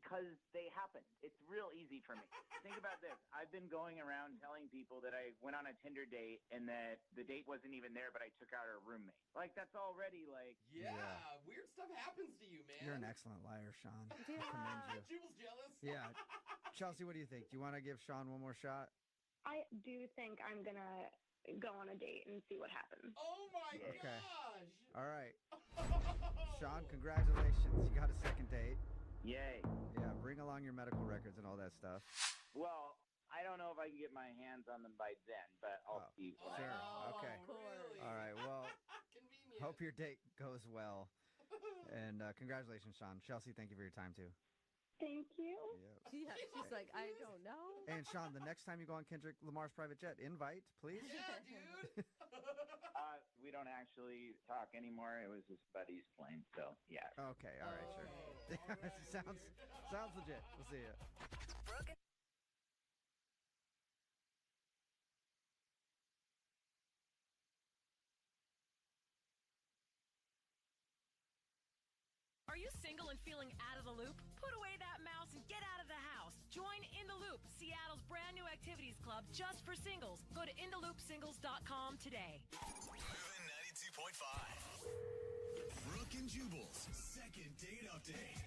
because they happened. It's real easy for me. Think about this. I've been going around telling people that I went on a Tinder date and that the date wasn't even there, but I took out her roommate. Like, that's already, like... Yeah, weird stuff happens to you, man. You're an excellent liar, Sean. I Yeah. commend you. Jubal's jealous. Yeah. Chelsea, what do you think? Do you want to give Sean one more shot? I do think I'm going to go on a date and see what happens. Oh, my Okay. gosh. All right. Sean, congratulations. You got a second date. Yay. Yeah, bring along your medical records and all that stuff. Well, I don't know if I can get my hands on them by then, but I'll see. Sure. Okay. Really? All right. Well, Convenient. hope your date goes well. And congratulations, Sean. Chelsea, thank you for your time, too. Thank you. Yeah. Yeah, she's like, I don't know. And Sean, the next time you go on Kendrick Lamar's private jet, invite, please. Yeah, dude. We don't actually talk anymore. It was his buddy's plane, so yeah. Okay. All right. Sure. sounds legit. We'll see you. Are you single and feeling out of the loop? Put away that mouse and get out of the house. Join In the Loop, Seattle's brand new activities club just for singles. Go to intheloopsingles.com today. Moving 92.5. Brooke and Jubal's second date update.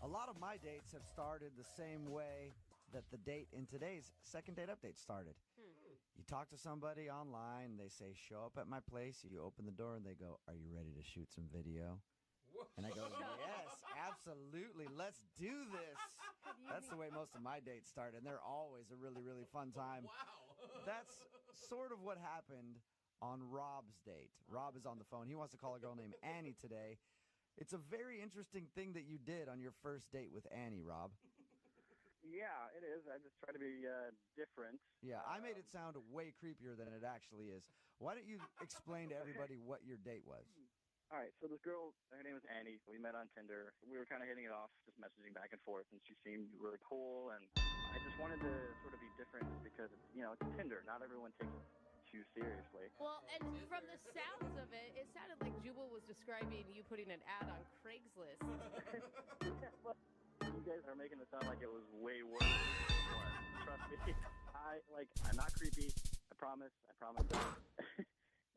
A lot of my dates have started the same way that the date in today's second date update started. You talk to somebody online, they say, show up at my place. You open the door and they go, are you ready to shoot some video? And I go, yes, absolutely. Let's do this. That's the way most of my dates start, and they're always a really, really fun time. Wow. That's sort of what happened on Rob's date. Rob is on the phone. He wants to call a girl named Annie today. It's a very interesting thing that you did on your first date with Annie, Rob. Yeah, it is. I just try to be different. Yeah, I made it sound way creepier than it actually is. Why don't you explain to everybody what your date was? All right, so this girl, her name was Annie. We met on Tinder. We were kind of hitting it off, just messaging back and forth, and she seemed really cool. And I just wanted to sort of be different just because, it's Tinder. Not everyone takes it too seriously. Well, and from the sounds of it, it sounded like Jubal was describing you putting an ad on Craigslist. Yeah, but you guys are making it sound like it was way worse than it was. Trust me. I'm not creepy. I promise. that.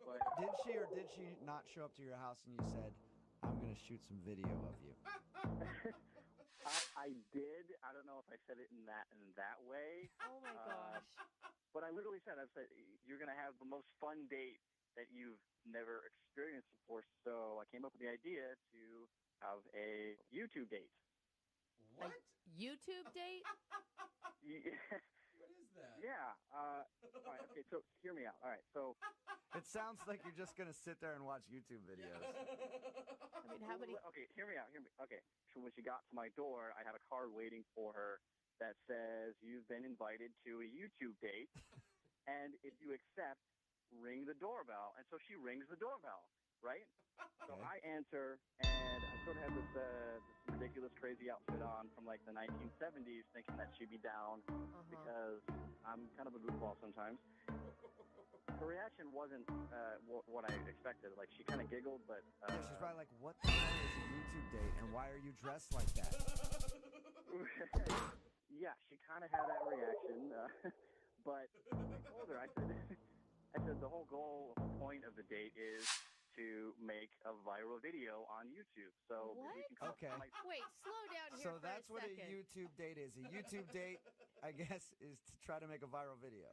But, Did she or did she not show up to your house and you said, I'm going to shoot some video of you? I did. I don't know if I said it in that way. Oh, my gosh. But I literally said, you're going to have the most fun date that you've never experienced before. So I came up with the idea to have a YouTube date. What? YouTube date? Yeah. What is that? Yeah. All right. Okay. So hear me out. All right. So It sounds like you're just going to sit there and watch YouTube videos. I mean, how many? Okay. Hear me out. Okay. So when she got to my door, I had a card waiting for her that says, "You've been invited to a YouTube date, and if you accept, ring the doorbell." And so she rings the doorbell, right? So I answer, and I sort of have this ridiculous, crazy outfit on from like the 1970s, thinking that she'd be down because I'm kind of a goofball sometimes. Her reaction wasn't what I expected. Like, she kind of giggled, but... Yeah, she's probably like, what the hell is a YouTube date, and why are you dressed like that? Yeah, she kind of had that reaction. But I told her, I said the whole point of the date is to make a viral video on YouTube. So What? we can come Okay. Wait, slow down here So for that's a what a second. YouTube date is. A YouTube date, I guess, is to try to make a viral video.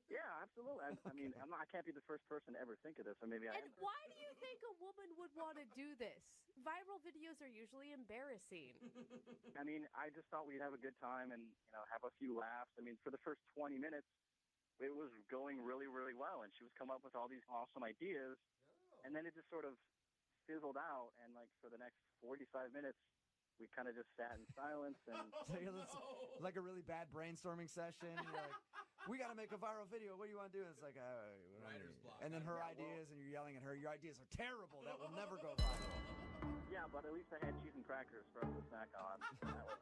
Yeah, absolutely. I mean, I can't be the first person to ever think of this, or maybe I am. And why do you think a woman would want to do this? Viral videos are usually embarrassing. I mean, I just thought we'd have a good time and, have a few laughs. I mean, for the first 20 minutes, it was going really, really well, and she was coming up with all these awesome ideas, and then it just sort of fizzled out, and, like, for the next 45 minutes, we kind of just sat in silence. And Like a really bad brainstorming session. You're like, we got to make a viral video. What do you want to do? And it's like, Writer's block. And then her ideas, and you're yelling at her, your ideas are terrible. That will never go viral. yeah, but at least I had cheese and crackers for us to snack on. That was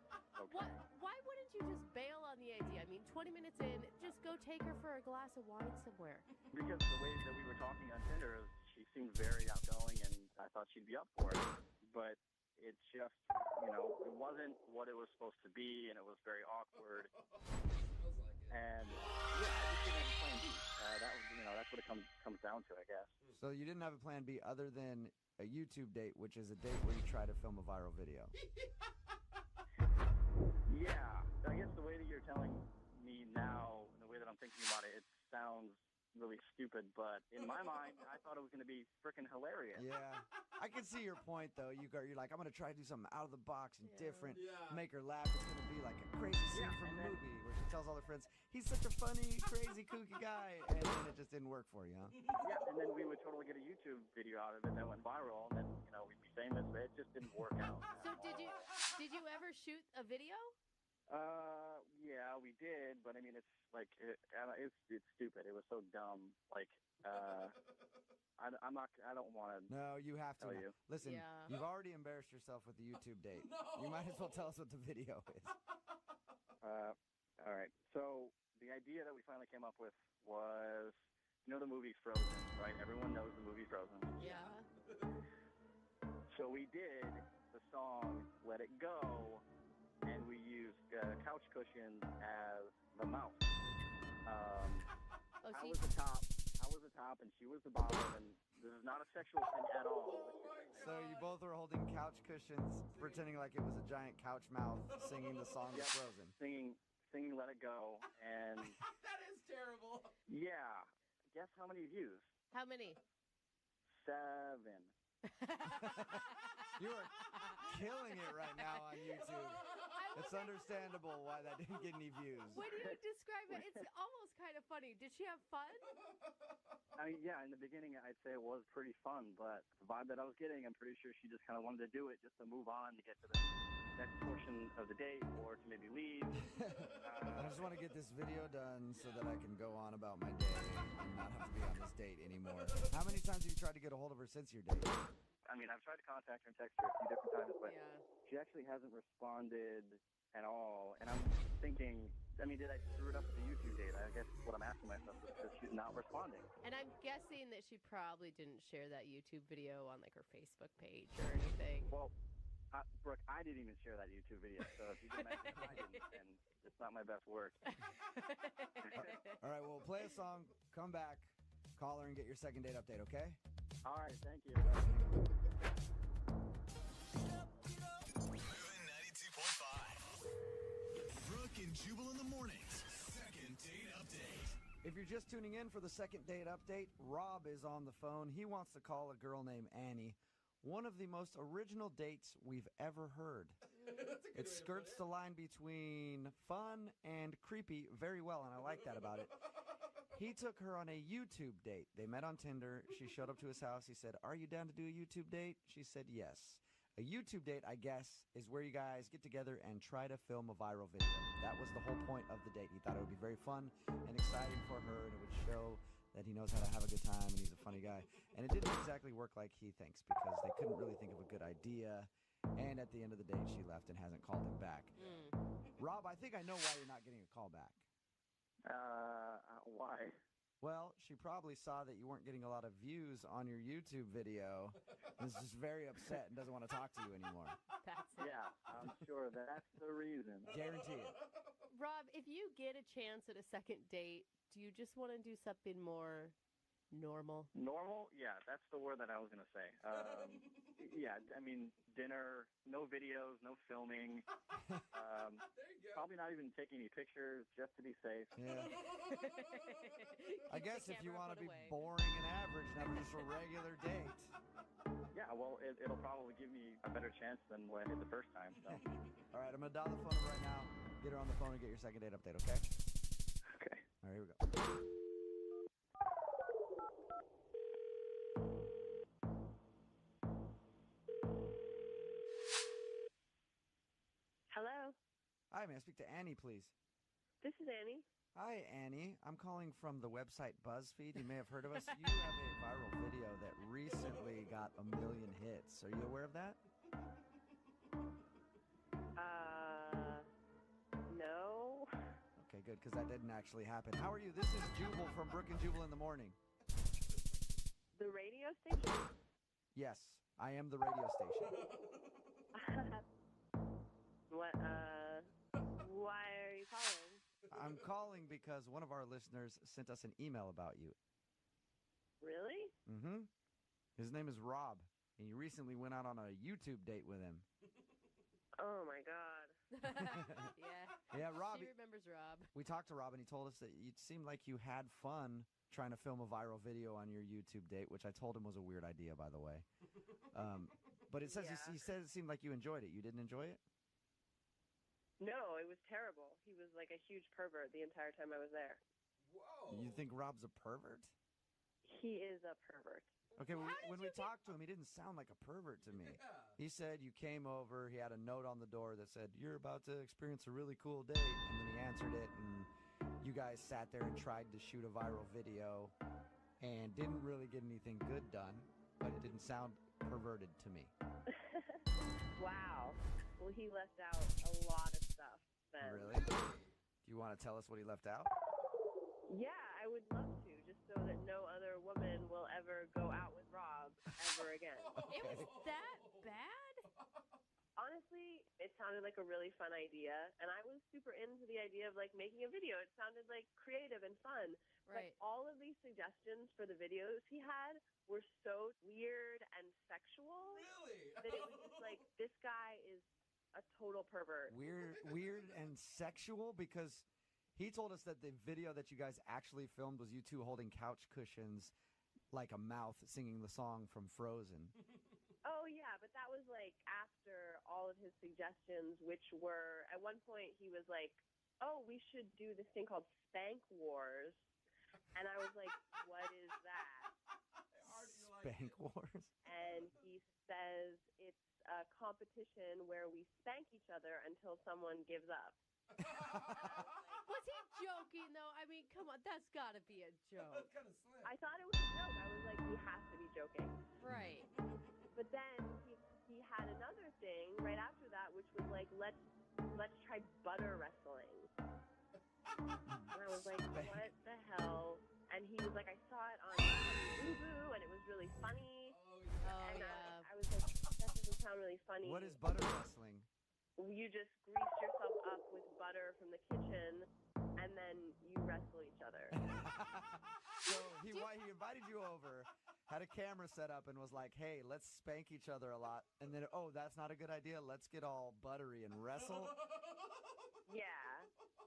okay. Why wouldn't you just bail on the idea? I mean, 20 minutes in, just go take her for a glass of wine somewhere. Because the way that we were talking on Tinder, she seemed very outgoing, and I thought she'd be up for it. But it's just, it wasn't what it was supposed to be, and it was very awkward. And yeah, I just didn't have a plan B. That was, that's what it comes down to, I guess. So you didn't have a plan B other than a YouTube date, which is a date where you try to film a viral video. Yeah, I guess the way that you're telling me now, and the way that I'm thinking about it, it sounds really stupid, but in my mind, I thought it was going to be freaking hilarious. Yeah, I can see your point though. You're like, I'm gonna try to do something out of the box and different, make her laugh. It's gonna be like a crazy scene from a movie where she tells all her friends, "He's such a funny, crazy, kooky guy," and then it just didn't work for you, huh? Yeah, and then we would totally get a YouTube video out of it that went viral, and then we'd be famous, but it just didn't work out. So did you ever shoot a video? Yeah, we did, but I mean, it's like it's stupid. It was so dumb. Like, I don't want to. No, you have to. Tell you. Listen, you've already embarrassed yourself with the YouTube date. You might as well tell us what the video is. All right. So the idea that we finally came up with was, the movie Frozen, right? Everyone knows the movie Frozen. Yeah. So we did the song "Let It Go," and we used couch cushions as the mouse. I was the top, and she was the bottom, and this is not a sexual thing at all. So you both were holding couch cushions, pretending like it was a giant couch mouth, singing the song of Frozen. Singing "Let It Go," and that is terrible. Yeah. Guess how many views? How many? 7. You are killing it right now on YouTube. It's understandable why that didn't get any views. When you describe it, it's almost kind of funny. Did she have fun? I mean, yeah, in the beginning, I'd say it was pretty fun, but the vibe that I was getting, I'm pretty sure she just kind of wanted to do it just to move on to get to the next portion of the date or to maybe leave. I just want to get this video done so that I can go on about my day and not have to be on this date anymore. How many times have you tried to get a hold of her since your date? I mean, I've tried to contact her and text her a few different times, but she actually hasn't responded at all. And I'm thinking, I mean, did I screw it up with the YouTube date? I guess what I'm asking myself is because she's not responding. And I'm guessing that she probably didn't share that YouTube video on like her Facebook page or anything. Well, Brooke, I didn't even share that YouTube video, so if you can imagine I didn't, then it's not my best work. All right, well, play a song, come back, call her, and get your second date update, okay? All right, thank you. Moving 92.5. Brooke and Jubal in the mornings. Second date update. If you're just tuning in for the second date update, Rob is on the phone. He wants to call a girl named Annie. One of the most original dates we've ever heard. It skirts the line between fun and creepy very well, and I like that about it. He took her on a YouTube date. They met on Tinder. She showed up to his house. He said, "Are you down to do a YouTube date?" She said yes. A YouTube date, I guess, is where you guys get together and try to film a viral video. That was the whole point of the date. He thought it would be very fun and exciting for her, and it would show that he knows how to have a good time and he's a funny guy. And it didn't exactly work like he thinks because they couldn't really think of a good idea. And at the end of the date, she left and hasn't called him back. Rob, I think I know why you're not getting a call back. Why? Well, she probably saw that you weren't getting a lot of views on your YouTube video and is just very upset and doesn't want to talk to you anymore. That's it. Yeah, I'm sure that's the reason. Guarantee it. Rob, if you get a chance at a second date, do you just want to do something more normal? Normal? Yeah, that's the word that I was going to say. Yeah, I mean, dinner, no videos, no filming. There you go. Probably not even taking any pictures just to be safe. Yeah. I Keep guess the if you camera want to put be away. boring and average and have just a regular date. Yeah, well, it'll probably give me a better chance than what I did the first time. So. All right, I'm going to dial the phone up right now. Get her on the phone and get your second date update, okay? Okay. All right, here we go. Hello, Hi, may I speak to Annie, please? this is Annie. Hi, Annie. I'm calling from the website BuzzFeed. You may have heard of us. You have a viral video that recently got 1 million hits. Are you aware of that? No. Okay, good, because that didn't actually happen. How are you? This is Jubal from Brooke and Jubal in the Morning. The radio station? Yes, I am the radio station. Why are you calling? I'm calling because one of our listeners sent us an email about you. Really? Mm-hmm. His name is Rob, and you recently went out on a YouTube date with him. Oh my God. Yeah, Rob. She remembers Rob. We talked to Rob, and he told us that it seemed like you had fun trying to film a viral video on your YouTube date, which I told him was a weird idea, by the way. But it says he said it seemed like you enjoyed it. You didn't enjoy it? No, it was terrible. He was like a huge pervert the entire time I was there. Whoa. You think Rob's a pervert? He is a pervert. Okay, when we talked to him, he didn't sound like a pervert to me. Yeah. He said you came over, he had a note on the door that said, "You're about to experience a really cool date," and then he answered it, and you guys sat there and tried to shoot a viral video and didn't really get anything good done, but it didn't sound perverted to me. Wow. Well, he left out a lot of stuff then. Really? Do you want to tell us what he left out? Yeah, I would love to, just so that no other woman will ever go out with Rob ever again. It was that bad? Honestly, it sounded like a really fun idea, and I was super into the idea of like making a video. It sounded like creative and fun. Right. But all of these suggestions for the videos he had were so weird and sexual Really? that it was just like, this guy is a total pervert. Weird and sexual, because he told us that the video that you guys actually filmed was you two holding couch cushions like a mouth singing the song from Frozen. Oh, yeah, but that was like after all of his suggestions, which were, at one point he was like, oh, we should do this thing called Spank Wars. And I was like, what is that? Spank Wars? And he says it's a competition where we spank each other until someone gives up. Was he joking, though? I mean, come on, that's got to be a joke. That's kind of slim. I thought it was a joke. I was like, he has to be joking. Right. But then he had another thing right after that, which was like, let's try butter wrestling. And I was like, what the hell? And he was like, I saw it on Boo, and it was really funny. Oh, And yeah. I was like, that doesn't sound really funny. What is butter wrestling? You just grease yourself up with butter from the kitchen, and then you wrestle each other. So he invited you over, had a camera set up, and was like, hey, let's spank each other a lot. And then, oh, that's not a good idea. Let's get all buttery and wrestle. Yeah.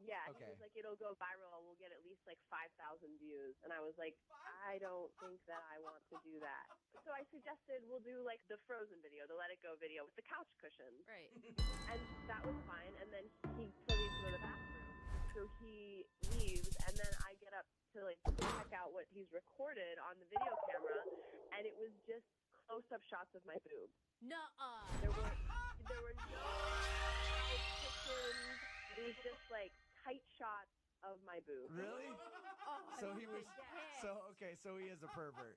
Yeah. Okay. He was like, it'll go viral. We'll get at least like 5,000 views. And I was like, I don't think that I want to do that. So I suggested we'll do like the Frozen video, the Let It Go video with the couch cushion. Right. And that was fine. And then he still needs to go to the bathroom. So he leaves, and then I get up to like check out what he's recorded on the video camera, and it was just close-up shots of my boob. Nuh-uh. There were no pictures. It was just like tight shots of my boob. Really? Oh, So he was. yes. So he is a pervert.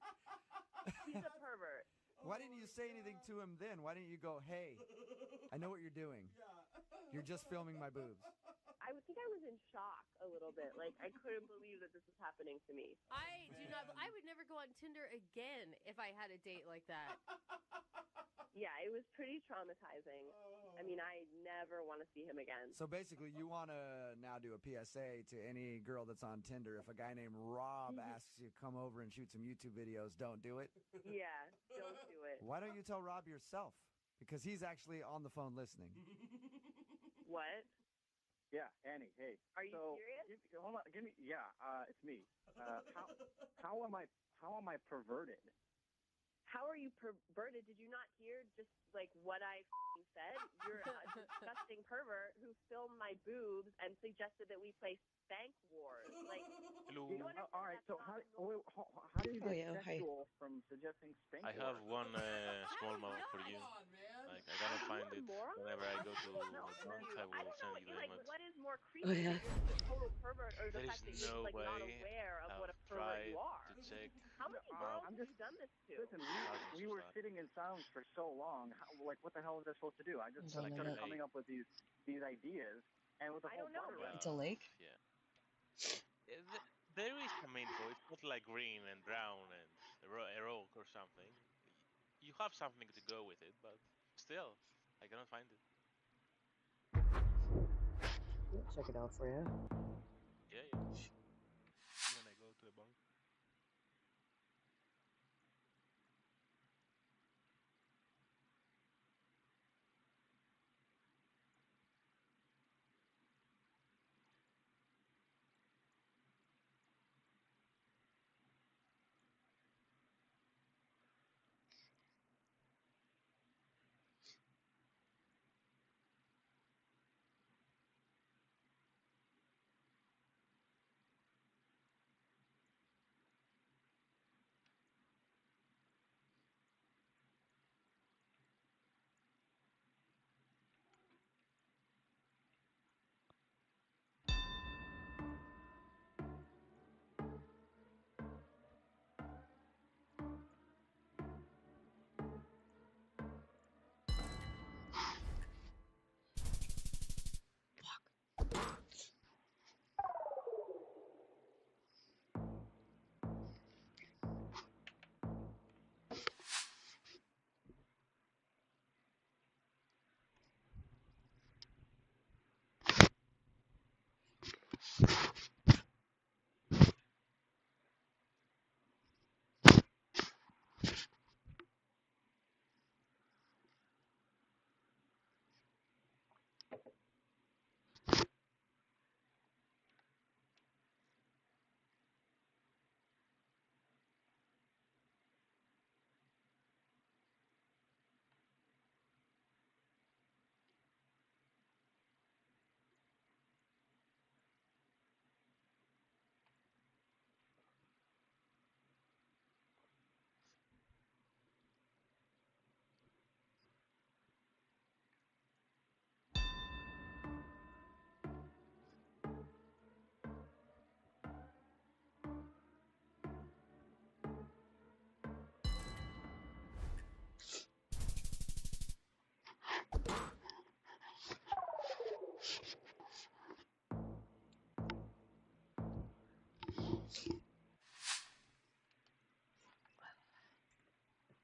He's a pervert. Why didn't you say anything to him then? Why didn't you go, hey, I know what you're doing. You're just filming my boobs. I would think I was in shock a little bit. Like, I couldn't believe that this was happening to me. I do not. I would never go on Tinder again if I had a date like that. Yeah, it was pretty traumatizing. I mean, I never want to see him again. So basically, you want to now do a PSA to any girl that's on Tinder. If a guy named Rob asks you to come over and shoot some YouTube videos, don't do it. Yeah, don't do it. Why don't you tell Rob yourself? Because he's actually on the phone listening. What? Yeah, Annie. Hey. Are you serious? Hold on. Give me. Yeah. It's me. How am I perverted? How are you perverted? Did you not hear just like what I said? You're a disgusting pervert who filmed my boobs and suggested that we play Spank Wars. Like, Hello. you understand All right. that's So not how do you get sexual from suggesting spank I have wars? one small moment for you. Come on, man. Like, I gotta find it. moron? Whenever I go to No, the bank, I I will don't send know. you the Like, image. what is more creepy? yeah. You're a total pervert, or the There fact is that you're no like not way aware of what a I've pervert tried you are. to check. How many girls I'm have just- you done this to? Listen, we were sitting in silence for so long. Like, what the hell was I supposed to do? I just Don't started know. coming up with these ideas, and with the I whole don't know, butter man. It's a lake? Yeah. There is a main though. It's not like green and brown and a rock or something. You have something to go with it, but still, I cannot find it. Check it out for you. Yeah, yeah. When I go to the bank.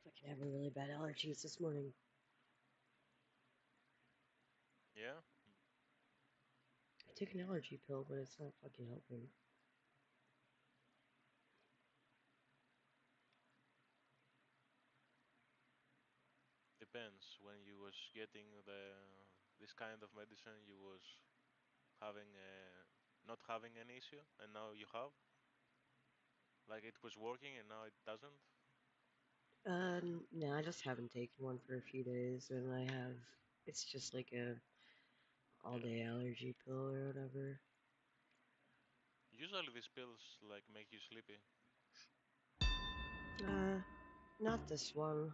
Fucking having really bad allergies this morning. Yeah. I took an allergy pill, but it's not fucking helping. Depends. When you was getting this kind of medicine, you was having not having an issue, and now you have. Like it was working, and now it doesn't. No, I just haven't taken one for a few days, and I have. It's just like a Yeah. all-day allergy pill or whatever. Usually these pills like make you sleepy. Not this one.